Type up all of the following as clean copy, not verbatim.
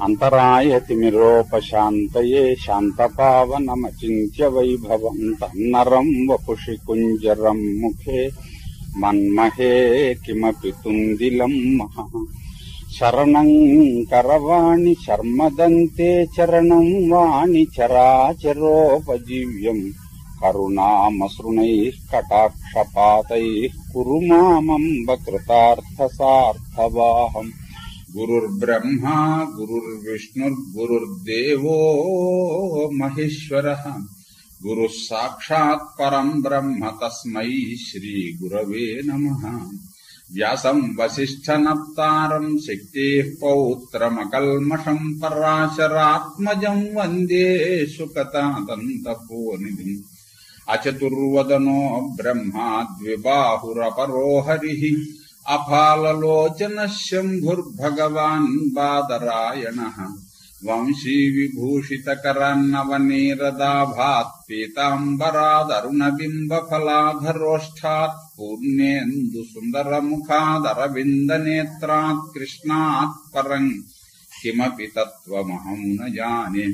అంతరాయతిమిరోపశాంతయే శాంతపావనమచింత్య వైభవం తన్నరం వపుషి కుంజరం ముఖే మన్మహే కిమపి తుందిలం మహా శరణం కరవాణి శర్మదంతే చరణం వాణి చరాచరోపజీవ్యం కరుణామసృణైః కటాక్షపాతైః కురు మామంబ కృతార్థసార్థవాహం. గురుర్బ్రహ్మా గురుర్విష్ణుర్గురుర్దేవో మహేశ్వరః గురుః సాక్షాత్ పరం బ్రహ్మ తస్మై శ్రీ గురవే నమః. వ్యాసం వసిష్ఠనప్తారం శక్తేః పౌత్రమకల్మషం పరాశరాత్మజం వందే సుకతాతంతపోనిధిం. అచతుర్వదనో బ్రహ్మా ద్విబాహురపరో హరిః అఫాలలోచనః శంభుర్భగవాన్ బాదరాయణః. వంశీ విభూషితకరాన్నవనీరదాభాత్ పీతాంబరాదరుణబింబఫలాధరోష్ఠాత్ పూర్ణేందు సుందరముఖాదరవిందనేత్రాత్ కృష్ణాత్ పరం కిమపి తత్వమహం న జానే.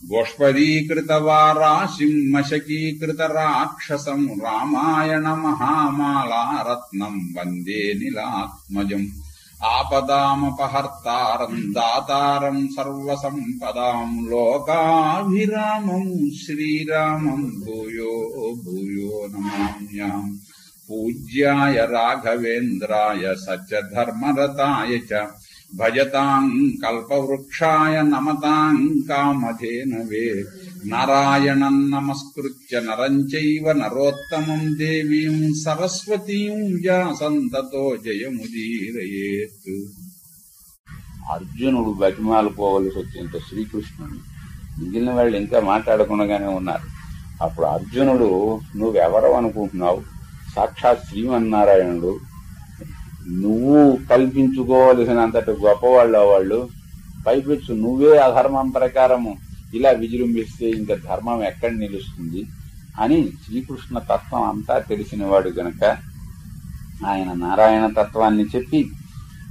గోష్పదీకృతవారాశిం మశకీకృతరాక్షసం రామాయణ మహామాలారత్నం వందే నీలాత్మజం. ఆపదామపహర్తారం దాతారం సర్వసంపదాం లోకాభిరామం శ్రీరామం భూయో భూయో నమామ్యహం. పూజ్యాయ రాఘవేంద్రాయ సత్యధర్మరతాయ చ భజతాం కల్పవృక్షాయ నమతాం కామధేనవే. నారాయణం నమస్కృత్య నరం చైవ నరోత్తమం దేవీం సరస్వతీం వ్యాసం తతో జయముదీరయేత్. అర్జునుడు బతిమాలుకోవలసి వచ్చింత శ్రీకృష్ణుడు. మిగిలిన వాళ్ళు ఇంకా మాట్లాడకుండానే ఉన్నారు. అప్పుడు అర్జునుడు, నువ్వెవరో అనుకుంటున్నావు? సాక్షాత్ శ్రీమన్నారాయణుడు. నువ్వు కల్పించుకోవలసినంతటి గొప్పవాళ్ళు వాళ్ళు. పైపెచ్చు నువ్వే అధర్మం ప్రకారము ఇలా విజృంభిస్తే ఇంకా ధర్మం ఎక్కడ నిలుస్తుంది అని శ్రీకృష్ణ తత్వం అంతా తెలిసినవాడు గనక ఆయన నారాయణ తత్వాన్ని చెప్పి,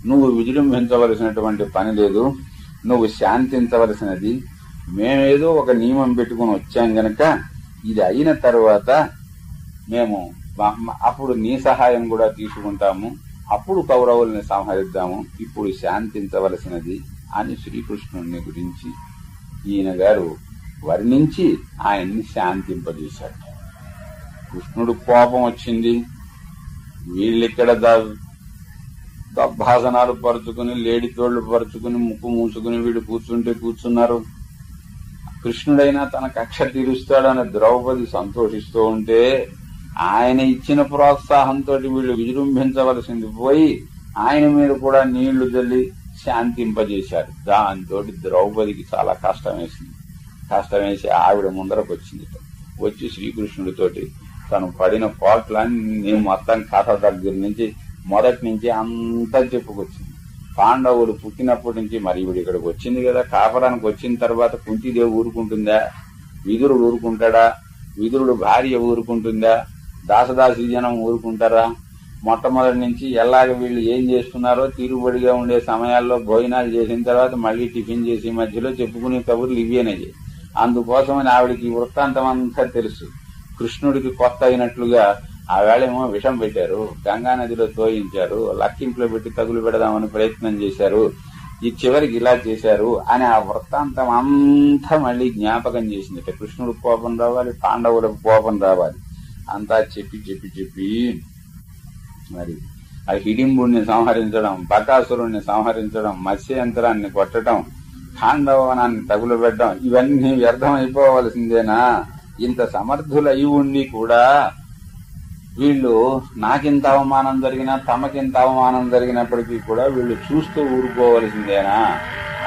నువ్వు విజృంభించవలసినటువంటి పని లేదు, నువ్వు శాంతించవలసినది. మేమేదో ఒక నియమం పెట్టుకుని వచ్చాం గనక ఇది అయిన తర్వాత మేము అప్పుడు నీ సహాయం కూడా తీసుకుంటాము, అప్పుడు కౌరవుల్ని సంహరిద్దాము, ఇప్పుడు శాంతించవలసినది అని శ్రీకృష్ణుని గురించి ఈయన గారు వర్ణించి ఆయన్ని శాంతింపజేశాడు. కృష్ణుడు కోపం వచ్చింది. వీళ్ళిక్కడ దబ్బాసనాలు పరుచుకుని లేడితోళ్లు పరుచుకుని ముక్కు మూసుకుని వీళ్ళు కూర్చున్నారు. కృష్ణుడైనా తన కక్ష తీరుస్తాడని ద్రౌపది సంతోషిస్తూ ఉంటే ఆయన ఇచ్చిన ప్రోత్సాహంతో వీళ్ళు విజృంభించవలసింది పోయి ఆయన మీద కూడా నీళ్లు జల్లి శాంతింపజేశారు. దాంతో ద్రౌపదికి చాలా కష్టం వేసి ఆవిడ ముందరకు వచ్చింది. వచ్చి శ్రీకృష్ణుడితోటి తను పడిన పాటలన్నీ మొత్తం కథ దగ్గర నుంచి మొదటి నుంచి అంతా చెప్పుకొచ్చింది. పాండవులు పుట్టినప్పటి నుంచి మరి ఈవిడ ఇక్కడికి వచ్చింది కదా, కాపరానికి వచ్చిన తర్వాత కుంతిదేవి ఊరుకుంటుందా? విదురుడు ఊరుకుంటాడా? విదురుడు భార్య ఊరుకుంటుందా? దాసదాసి జనం ఊరుకుంటారా? మొట్టమొదటి నుంచి ఎలాగ వీళ్ళు ఏం చేస్తున్నారో తీరుబడిగా ఉండే సమయాల్లో భోజనాలు చేసిన తర్వాత మళ్లీ టిఫిన్ చేసి మధ్యలో చెప్పుకునే కబుర్లు ఇవేనయ్యి. అందుకోసమని ఆవిడికి వృత్తాంతం అంతా తెలుసు. కృష్ణుడికి కొత్త అయినట్లుగా ఆ వేళేమో విషం పెట్టారు, గంగానదిలో తోయించారు, లక్కింపులో పెట్టి తగులు పెడదామని ప్రయత్నం చేశారు, ఈ చివరికి ఇలా చేశారు అని ఆ వృత్తాంతం అంతా మళ్లీ జ్ఞాపకం చేసింది. కృష్ణుడికి కోపం రావాలి, పాండవులకు కోపం రావాలి, అంతా చెప్పి మరి ఆ హిడింబుడిని సంహరించడం, బకాసురుణ్ణి సంహరించడం, మత్స్యంతరాన్ని కొట్టడం, ఖాండవనాన్ని తగులుపెట్టడం ఇవన్నీ వ్యర్థమైపోవలసిందేనా? ఇంత సమర్థులయి ఉండి కూడా వీళ్ళు నాకింత అవమానం జరిగినా తమకింత అవమానం జరిగినప్పటికీ కూడా వీళ్ళు చూస్తూ ఊరుకోవలసిందేనా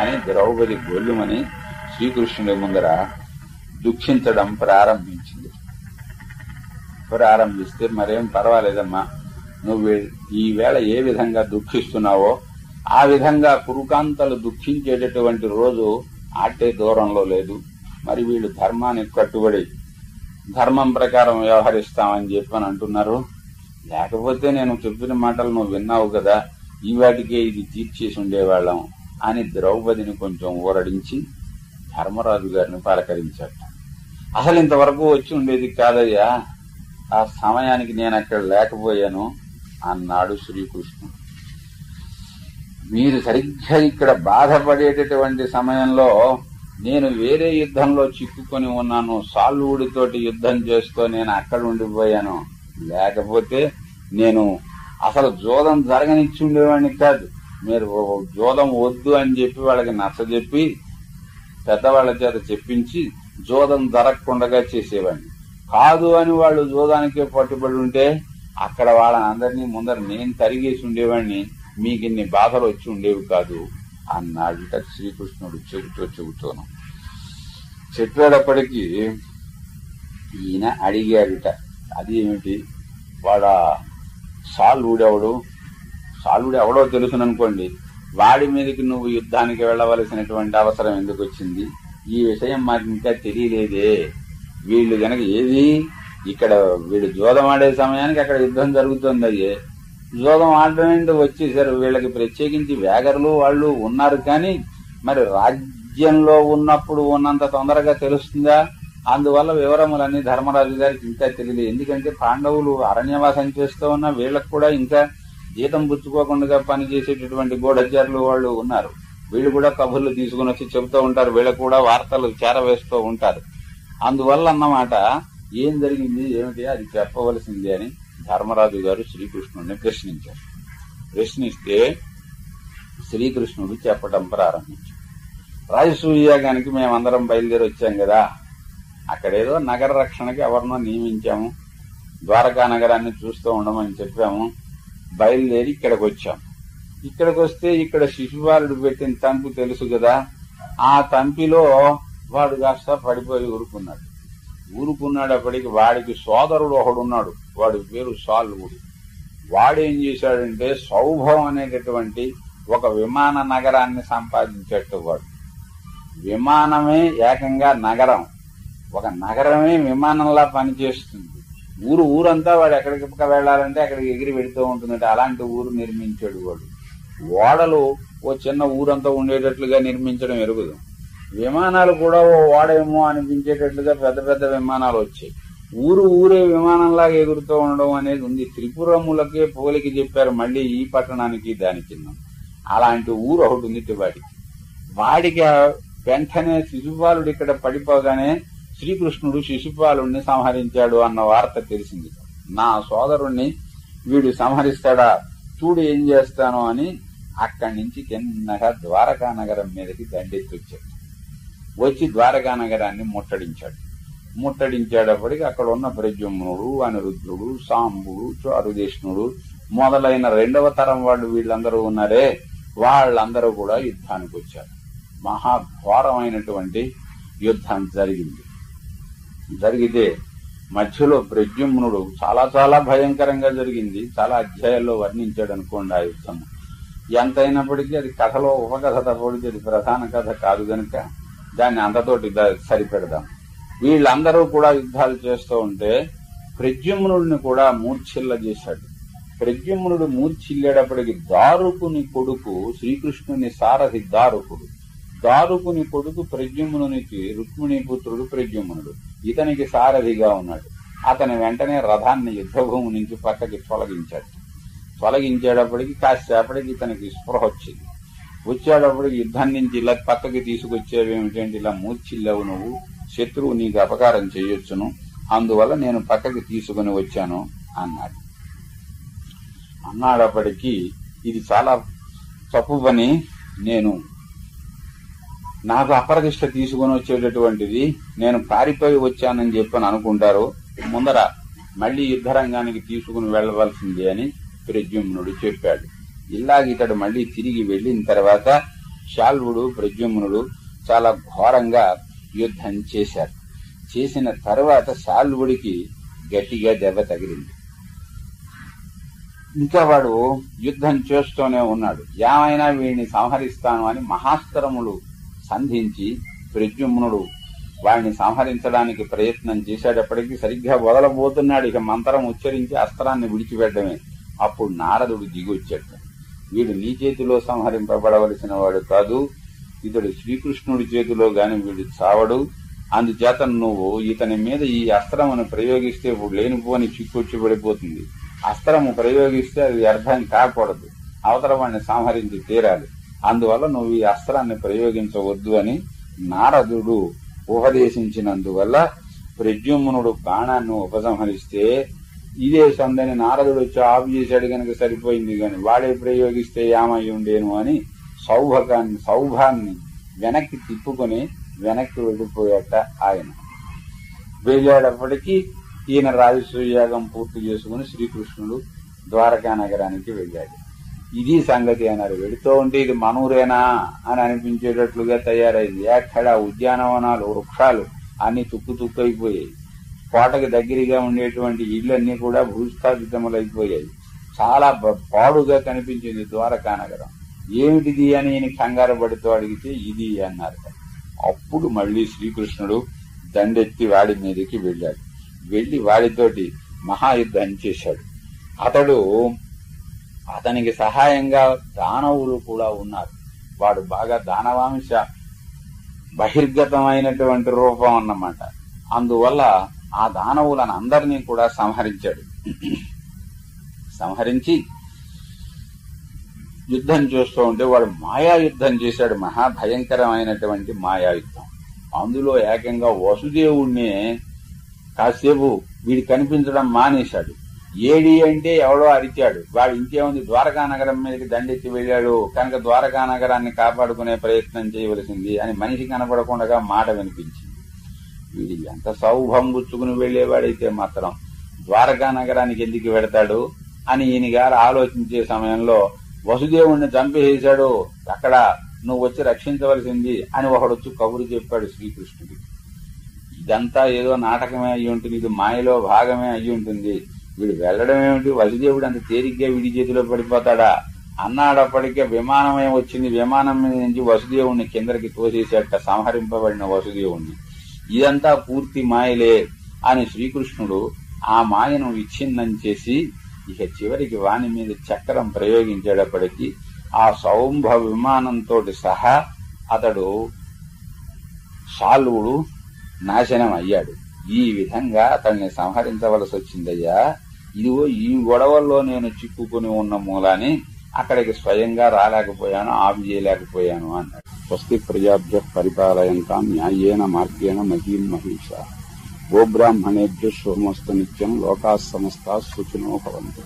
అని ద్రౌపది గొల్లుమని శ్రీకృష్ణుడి ముందర దుఃఖించడం ప్రారంభిస్తే మరేం పర్వాలేదమ్మా, నువ్వు ఈ వేళ ఏ విధంగా దుఃఖిస్తున్నావో ఆ విధంగా కురుకాంతలు దుఃఖించేటటువంటి రోజు ఆటే దూరంలో లేదు. మరి వీళ్ళు ధర్మానికి కట్టుబడి ధర్మం ప్రకారం వ్యవహరిస్తామని చెప్పని అంటున్నారు. లేకపోతే నేను చెప్పిన మాటలు నువ్వు విన్నావు కదా, ఈ వాటికే ఇది తీర్చేసి ఉండేవాళ్ళం అని ద్రౌపదిని కొంచెం ఊరడించి ధర్మరాజు గారిని పలకరించాట. అసలు ఇంతవరకు వచ్చి ఉండేది కాదయ్యా, ఆ సమయానికి నేను అక్కడ లేకపోయాను అన్నాడు శ్రీకృష్ణుడు. మీరు సరిగ్గా ఇక్కడ బాధపడేటటువంటి సమయంలో నేను వేరే యుద్ధంలో చిక్కుకొని ఉన్నాను, సాల్వుడితోటి యుద్ధం చేస్తూ నేను అక్కడ ఉండిపోయాను. లేకపోతే నేను అసలు జోదం జరగనిచ్చి ఉండేవాడిని కాదు. మీరు జోదం వద్దు అని చెప్పి వాళ్ళకి నచ్చజెప్పి పెద్దవాళ్ల చేత చెప్పించి జోదం జరగకుండా చేసేవాడిని. కాదు అని వాళ్ళు జోదానికే పట్టుబడి ఉంటే అక్కడ వాళ్ళని అందరినీ ముందర నేను తరిగేసి ఉండేవాడిని, మీకు ఇన్ని బాధలు వచ్చి ఉండేవి కాదు అన్నాడుట శ్రీకృష్ణుడు చెబుతూను. చెప్పేటప్పటికీ ఈయన అడిగాడుట, అది ఏమిటి, వాడు సాల్వుడు ఎవడో తెలుసుననుకోండి, వాడి మీదకి నువ్వు యుద్ధానికి వెళ్లవలసినటువంటి అవసరం ఎందుకు వచ్చింది? ఈ విషయం మాకు ఇంకా తెలియలేదే. వీళ్ళు గనక ఏది ఇక్కడ వీళ్ళు జోదం ఆడే సమయానికి అక్కడ యుద్ధం జరుగుతుంది. అయ్యే జోదం ఆడడానికి వచ్చేసారు. వీళ్ళకి ప్రత్యేకించి వేగరులు వాళ్ళు ఉన్నారు, కానీ మరి రాజ్యంలో ఉన్నప్పుడు ఉన్నంత తొందరగా తెలుస్తుందా? అందువల్ల వివరములన్నీ ధర్మరాజు గారికి ఇంకా తెలియదు. ఎందుకంటే పాండవులు అరణ్యవాసం చేస్తూ ఉన్న వీళ్ళకు కూడా ఇంకా జీతం పుచ్చుకోకుండా పనిచేసేటటువంటి గూఢచారులు వాళ్ళు ఉన్నారు. వీళ్ళు కూడా కబుర్లు తీసుకుని వచ్చి చెబుతూ ఉంటారు, వీళ్ళకు కూడా వార్తలు చేరవేస్తూ ఉంటారు. అందువల్ల అన్నమాట ఏం జరిగింది ఏమిటి అది చెప్పవలసింది అని ధర్మరాజు గారు శ్రీకృష్ణుడిని ప్రశ్నించారు. ప్రశ్నిస్తే శ్రీకృష్ణుడు చెప్పడం ప్రారంభించాడు. రాజసూయాగానికి మేమందరం బయలుదేరి వచ్చాం కదా, అక్కడేదో నగర రక్షణకి ఎవరినో నియమించాము, ద్వారకా నగరాన్ని చూస్తూ ఉండమని చెప్పాము. బయలుదేరి ఇక్కడికి వచ్చాము. ఇక్కడికి వస్తే ఇక్కడ శిశుపాలుడు పెట్టిన తంపి తెలుసు కదా, ఆ తంపిలో వాడు కాస్త పడిపోయి ఊరుకున్నాడప్పటికి వాడికి సోదరుడు ఒకడున్నాడు, వాడి పేరు సాల్వుడు. వాడేం చేశాడంటే సౌభవం అనేటటువంటి ఒక విమాన నగరాన్ని సంపాదించేట్టు. వాడు విమానమే ఏకంగా నగరం, ఒక నగరమే విమానంలా పనిచేస్తుంది. ఊరంతా వాడు ఎక్కడికి వెళ్లాలంటే అక్కడికి ఎగిరి వెళుతూ ఉంటుందంటే అలాంటి ఊరు నిర్మించాడు వాడు. ఓడలు ఓ చిన్న ఊరంతా ఉండేటట్లుగా నిర్మించడం ఎరుగుదు. విమానాలు కూడా ఓ ఓడేమో అనిపించేటట్లుగా పెద్ద పెద్ద విమానాలు వచ్చాయి. ఊరే విమానంలాగా ఎగురుతూ ఉండడం అనేది ఉంది. త్రిపురములకే పోలికి చెప్పారు మళ్ళీ ఈ పట్టణానికి దాని కింద. అలాంటి ఊరు ఒకటి ఉంది వాడికి వెంటనే శిశుపాలుడు ఇక్కడ పడిపోగానే శ్రీకృష్ణుడు శిశుపాలుణ్ణి సంహరించాడు అన్న వార్త తెలిసింది. నా సోదరుణ్ణి వీడు సంహరిస్తాడా, చూడు ఏం చేస్తాను అని అక్కడి నుంచి చిన్నగా ద్వారకా నగరం మీదకి దండెత్తొచ్చాడు. వచ్చి ద్వారకా నగరాన్ని ముట్టడించేటప్పటికి అక్కడ ఉన్న ప్రద్యుమ్నుడు, అనిరుద్ధుడు, సాంబుడు, చారుదేష్ణుడు మొదలైన రెండవ తరం వాళ్ళు వీళ్ళందరూ ఉన్నారే, వాళ్ళందరూ కూడా యుద్ధానికి వచ్చారు. మహాఘోరమైనటువంటి యుద్ధం జరిగితే మధ్యలో ప్రద్యుమ్నుడు చాలా చాలా భయంకరంగా జరిగింది. చాలా అధ్యాయాల్లో వర్ణించాడు అనుకోండి ఆ యుద్ధం. ఎంతైనప్పటికీ అది కథలో ఉపకథ తప్పటికి అది ప్రధాన కథ కాదు గనుక దాన్ని అంతతోటి సరిపెడదాం. వీళ్ళందరూ కూడా యుద్ధాలు చేస్తూ ఉంటే ప్రద్యుమ్నుడిని కూడా మూర్ఛిల్ల చేశాడు. ప్రద్యుమ్నుడు మూర్ఛిల్లేటప్పటికి దారుకుని కొడుకు శ్రీకృష్ణుని సారథి దారుకుని కొడుకు ప్రద్యుమ్నునికి రుక్మిణీపుత్రుడు ప్రద్యుమ్నుడు, ఇతనికి సారథిగా ఉన్నాడు. అతని వెంటనే రథాన్ని యుద్ధభూమి నుంచి పక్కకి తొలగించేటప్పటికి కాసేపటికి ఇతనికి స్పృహ వచ్చేటప్పటికి యుద్ధం నుంచి ఇలా పక్కకి తీసుకొచ్చేవేమిటంటే, ఇలా మూర్ఛిల్లావు నువ్వు, శత్రువు నీకు అపకారం చేయొచ్చును, అందువల్ల నేను పక్కకి తీసుకుని వచ్చాను అన్నాడప్పటికీ ఇది చాలా తప్పు పని, నాకు అప్రతిష్ట తీసుకుని వచ్చేటటువంటిది, నేను పారిపోయి వచ్చానని చెప్పని అనుకుంటారు, ముందర మళ్లీ యుద్ధరంగానికి తీసుకుని వెళ్లవలసింది అని ప్రద్యుమ్నుడు చెప్పాడు. ఇలాగ ఇతడు మళ్లీ తిరిగి వెళ్లిన తర్వాత శాల్వుడు ప్రద్యుమ్నుడు చాలా ఘోరంగా యుద్ధం చేశారు. చేసిన తర్వాత శాల్వుడికి గట్టిగా దెబ్బ తగిలింది. ఇంకా వాడు యుద్ధం చేస్తూనే ఉన్నాడు. ఏమైనా వీడిని సంహరిస్తాను అని మహాస్త్రములు సంధించి ప్రద్యుమ్నుడు వాడిని సంహరించడానికి ప్రయత్నం చేసేటప్పటికీ సరిగ్గా వదలబోతున్నాడు. ఇక మంత్రం ఉచ్చరించి అస్త్రాన్ని విడిచిపెట్టడమే. అప్పుడు నారదుడు దిగొచ్చాడు. వీడు నీ చేతిలో సంహరింపబడవలసిన వాడు కాదు, ఇతడు శ్రీకృష్ణుడి చేతిలో గాని వీడు చావడు. అందుచేత నువ్వు ఇతని మీద ఈ అస్త్రమును ప్రయోగిస్తే ఇప్పుడు లేనిపోని చిక్కొచ్చి పడిపోతుంది. అస్త్రము ప్రయోగిస్తే అది వ్యర్థం కాకూడదు, అవతల వాడిని సంహరించి తీరాలి. అందువల్ల నువ్వు ఈ అస్త్రాన్ని ప్రయోగించవద్దు అని నారదుడు ఉపదేశించినందువల్ల ప్రద్యుమ్నుడు బాణాన్ని ఉపసంహరిస్తే ఇదే సందని నారదుడు వచ్చి ఆపు చేశాడు కనుక సరిపోయింది, కాని వాడే ప్రయోగిస్తే ఏమై ఉండేను అని సౌభాన్ని వెనక్కి తిప్పుకొని వెనక్కి వెళ్ళిపోయాట. ఆయన వెళ్ళేటప్పటికీ ఈయన రాజసూయాగం పూర్తి చేసుకుని శ్రీకృష్ణుడు ద్వారకా నగరానికి వెళ్ళాడు. ఇది సంగతి అన్నారు. వెళుతూ ఉంటే ఇది మనూరేనా అని అనిపించేటట్లుగా తయారైంది. ఎక్కడ ఉద్యానవనాలు, వృక్షాలు అన్ని తుక్కు అయిపోయాయి. కోటకి దగ్గరగా ఉండేటువంటి ఇళ్లన్నీ కూడా భూస్థాపితములైపోయాయి. చాలా పాడుగా కనిపించింది ద్వారకా నగరం. ఏమిటిది అని ఈయన కంగారు పడుతూ అడిగితే ఇది అన్నారు. అప్పుడు మళ్లీ శ్రీకృష్ణుడు దండెత్తి వాడి మీదకి వెళ్ళాడు. వెళ్లి వాడితోటి మహాయుద్ధం చేశాడు. అతనికి సహాయంగా దానవులు కూడా ఉన్నారు. వాడు బాగా దానవాంశ బహిర్గతమైనటువంటి రూపం అన్నమాట. అందువల్ల ఆ దానవులను అందరినీ కూడా సంహరించాడు. సంహరించి యుద్ధం చేస్తూ ఉంటే వాడు మాయాయుద్ధం చేశాడు. మహాభయంకరమైనటువంటి మాయాయుద్ధం. అందులో ఏకంగా వసుదేవుణ్ణి కాసేపు వీడి కనిపించడం మానేశాడు. ఏడి అంటే ఎవడో అరిచాడు. వాడు ఇంకేముంది, ద్వారకా నగరం మీదకి దండెత్తి వెళ్ళాడు కనుక ద్వారకా నగరాన్ని కాపాడుకునే ప్రయత్నం చేయవలసింది అని మనిషి కనపడకుండా మాట వినిపించింది. వీడి ఎంత సౌభం గుచ్చుకుని వెళ్లేవాడైతే మాత్రం ద్వారకా నగరానికి ఎందుకు వెడతాడు అని ఈయన గారు ఆలోచించే సమయంలో వసుదేవుణ్ణి చంపేశాడు, అక్కడ నువ్వు వచ్చి రక్షించవలసింది అని ఒకడొచ్చి కబురు చెప్పాడు శ్రీకృష్ణుడికి. ఇదంతా ఏదో నాటకమే అయ్యి ఉంటుంది, ఇది మాయలో భాగమే అయ్యి ఉంటుంది. వీడు వెళ్లడం ఏమిటి, వసుదేవుడు అంత తేలిగ్గా వీడి చేతిలో పడిపోతాడా అన్నాడప్పటికే విమానమే వచ్చింది. విమానం మీద నుంచి వసుదేవుణ్ణి కిందకి తోసేసేట, సంహరింపబడిన వసుదేవుణ్ణి. ఇదంతా పూర్తి మాయలే అని శ్రీకృష్ణుడు ఆ మాయను విచ్ఛిన్నం చేసి ఇక చివరికి వాని మీద చక్రం ప్రయోగించేటప్పటికీ ఆ సౌంభ విమానంతో సహా అతడు శాల్వుడు నాశనం అయ్యాడు. ఈ విధంగా అతన్ని సంహరించవలసి వచ్చిందయ్యా. ఇదిగో ఈ గొడవల్లో నేను చిక్కుకుని ఉన్న మూలాన్ని అక్కడికి స్వయంగా రాలేకపోయాను, ఆపి చేయలేకపోయాను అన్నాడు. స్వస్తి ప్రజాభ్య పరిపాలయంతాం న్యాయేన మార్గేణ మహీం మహిషా. గోబ్రాహ్మణేభ్య శుభమస్తు నిత్యం. లోకాః సమస్తాః సుఖినో భవంతు.